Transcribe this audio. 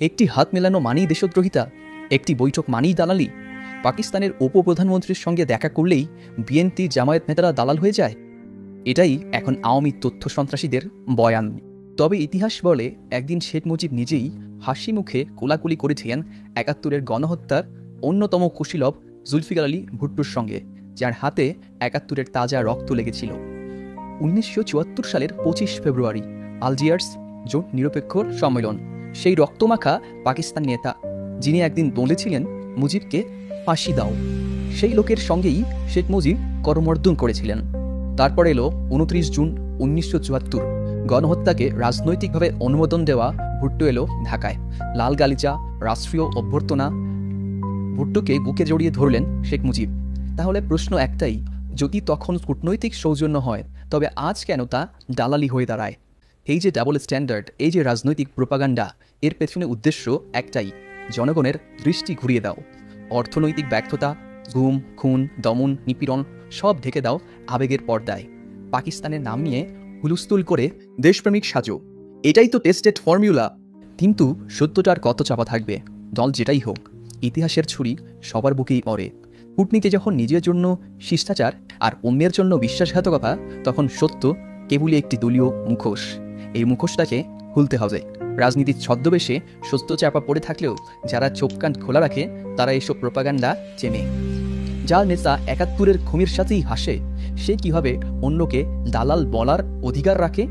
একটি হাত মেলানো মানেই দেশদ্রোহিতা, একটি বৈঠক মানেই দালালি। পাকিস্তানের উপপ্রধানমন্ত্রীর সঙ্গে দেখা করলেই বিএনপি জামায়াত নেতারা দালাল হয়ে যায়। এটাই এখন আওয়ামী তথ্য সন্ত্রাসীদের বয়ান। তবে ইতিহাস বলে একদিন শেখ মুজিব নিজেই হাসি মুখে কোলাকুলি করেছিলেন ৭১-এর গণহত্যার অন্যতম কুশীলব জুলফিকার আলী ভুট্টোর সঙ্গে, যার হাতে ৭১-এর তাজা রক্ত লেগেছিল। ১৯৭৪ সালের ২৫ ফেব্রুয়ারি আলজিয়ার্স জোট নিরপেক্ষ সম্মেলন। সেই রক্তমাখা পাকিস্তান নেতা যিনি একদিন বলেছিলেন মুজিবকে ফাঁসি দাও, সেই লোকের সঙ্গেই শেখ মুজিব করমর্দন করেছিলেন। তারপর এলো ২৯ জুন ১৯৭৪, গণহত্যাকে রাজনৈতিকভাবে অনুমোদন দেওয়া ভুট্টো এলো ঢাকায়। লাল গালিচা, রাষ্ট্রীয় অভ্যর্থনা, ভুট্টোকে বুকে জড়িয়ে ধরলেন শেখ মুজিব। তাহলে প্রশ্ন একটাই, যদি তখন কূটনৈতিক সৌজন্য হয় তবে আজ কেন তা দালালি হয়ে দাঁড়ায়? এই যে ডাবল স্ট্যান্ডার্ড, এই যে রাজনৈতিক প্রোপাগান্ডা, এর পেছনে উদ্দেশ্য একটাই, জনগণের দৃষ্টি ঘুরিয়ে দাও। অর্থনৈতিক ব্যর্থতা, গুম, খুন, দমন, নিপীড়ন সব ঢেকে দাও আবেগের পর্দায়। পাকিস্তানের নাম নিয়ে হুলস্থুল করে দেশপ্রেমিক সাজো, এটাই তো টেস্টেড ফর্মুলা। কিন্তু সত্যটার কত চাপা থাকবে? দল যেটাই হোক, ইতিহাসের ছুরি সবার বুকেই পড়ে। কূটনীতি যখন নিজের জন্য শিষ্টাচার আর অন্যের জন্য বিশ্বাসঘাতকতা, তখন সত্য কেবলই একটি দলীয় মুখোশ। এই মুখোশটাকে খুলতে হবে। রাজনীতির ছদ্মবেশে সত্য চাপা পড়ে থাকলেও যারা চোখ কান খোলা রাখে তারা এসব প্রোপাগান্ডা চেনে। যার নেতা ৭১-এর খুনের সাথেই হাসে, সে কিভাবে অন্যকে দালাল বলার অধিকার রাখে?